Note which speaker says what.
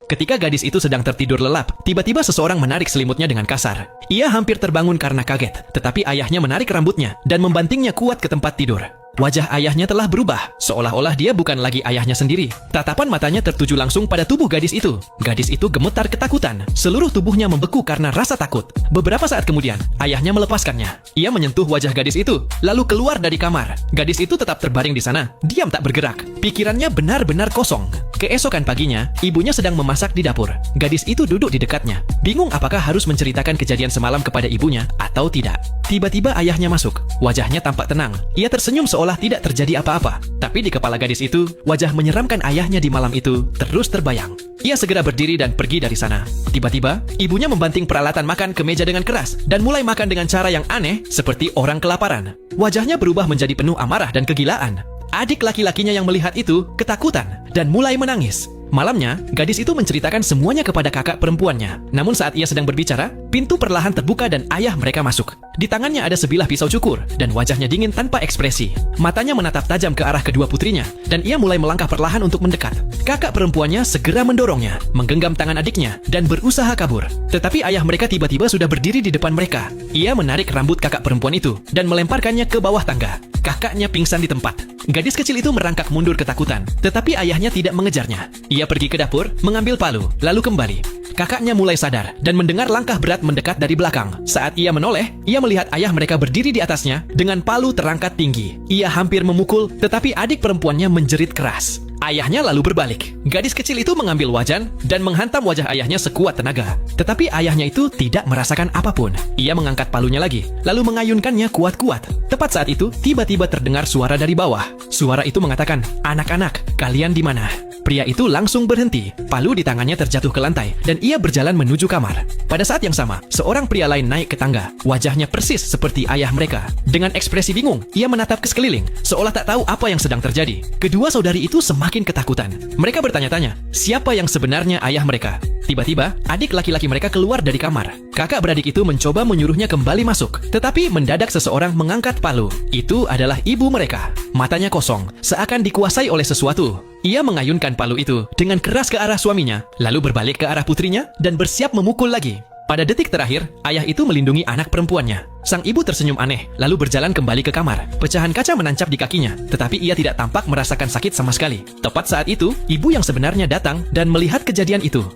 Speaker 1: Ketika gadis itu sedang tertidur lelap, tiba-tiba seseorang menarik selimutnya dengan kasar. Ia hampir terbangun karena kaget, tetapi ayahnya menarik rambutnya dan membantingnya kuat ke tempat tidur. Wajah ayahnya telah berubah, seolah-olah dia bukan lagi ayahnya sendiri. Tatapan matanya tertuju langsung pada tubuh gadis itu. Gadis itu gemetar ketakutan, seluruh tubuhnya membeku karena rasa takut. Beberapa saat kemudian, ayahnya melepaskannya. Ia menyentuh wajah gadis itu, lalu keluar dari kamar. Gadis itu tetap terbaring di sana, diam tak bergerak. Pikirannya benar-benar kosong. Keesokan paginya, ibunya sedang memasak di dapur. Gadis itu duduk di dekatnya, bingung apakah harus menceritakan kejadian semalam kepada ibunya atau tidak. Tiba-tiba ayahnya masuk. Wajahnya tampak tenang. Ia tersenyum seolah tidak terjadi apa-apa. Tapi di kepala gadis itu, wajah menyeramkan ayahnya di malam itu terus terbayang. Ia segera berdiri dan pergi dari sana. Tiba-tiba, ibunya membanting peralatan makan ke meja dengan keras dan mulai makan dengan cara yang aneh seperti orang kelaparan. Wajahnya berubah menjadi penuh amarah dan kegilaan. Adik laki-lakinya yang melihat itu ketakutan dan mulai menangis. Malamnya, gadis itu menceritakan semuanya kepada kakak perempuannya. Namun saat ia sedang berbicara, pintu perlahan terbuka dan ayah mereka masuk. Di tangannya ada sebilah pisau cukur dan wajahnya dingin tanpa ekspresi. Matanya menatap tajam ke arah kedua putrinya dan ia mulai melangkah perlahan untuk mendekat. Kakak perempuannya segera mendorongnya, menggenggam tangan adiknya dan berusaha kabur. Tetapi ayah mereka tiba-tiba sudah berdiri di depan mereka. Ia menarik rambut kakak perempuan itu dan melemparkannya ke bawah tangga. Kakaknya pingsan di tempat. Gadis kecil itu merangkak mundur ketakutan, tetapi ayahnya tidak mengejarnya. Ia pergi ke dapur, mengambil palu, lalu kembali. Kakaknya mulai sadar dan mendengar langkah berat mendekat dari belakang. Saat ia menoleh, ia melihat ayah mereka berdiri di atasnya dengan palu terangkat tinggi. Ia hampir memukul, tetapi adik perempuannya menjerit keras. Ayahnya lalu berbalik. Gadis kecil itu mengambil wajan dan menghantam wajah ayahnya sekuat tenaga. Tetapi ayahnya itu tidak merasakan apapun. Ia mengangkat palunya lagi, lalu mengayunkannya kuat-kuat. Tepat saat itu, tiba-tiba terdengar suara dari bawah. Suara itu mengatakan, "Anak-anak, kalian di mana?" Pria itu langsung berhenti. Palu di tangannya terjatuh ke lantai dan ia berjalan menuju kamar. Pada saat yang sama, seorang pria lain naik ke tangga. Wajahnya persis seperti ayah mereka. Dengan ekspresi bingung, ia menatap ke sekeliling, seolah tak tahu apa yang sedang terjadi. Kedua saudari itu semakin ketakutan. Mereka bertanya-tanya, siapa yang sebenarnya ayah mereka? Tiba-tiba, adik laki-laki mereka keluar dari kamar. Kakak beradik itu mencoba menyuruhnya kembali masuk. Tetapi mendadak seseorang mengangkat palu. Itu adalah ibu mereka. Matanya kosong, seakan dikuasai oleh sesuatu. Ia mengayunkan palu itu dengan keras ke arah suaminya, lalu berbalik ke arah putrinya dan bersiap memukul lagi. Pada detik terakhir, ayah itu melindungi anak perempuannya. Sang ibu tersenyum aneh, lalu berjalan kembali ke kamar. Pecahan kaca menancap di kakinya, tetapi ia tidak tampak merasakan sakit sama sekali. Tepat saat itu, ibu yang sebenarnya datang dan melihat kejadian itu.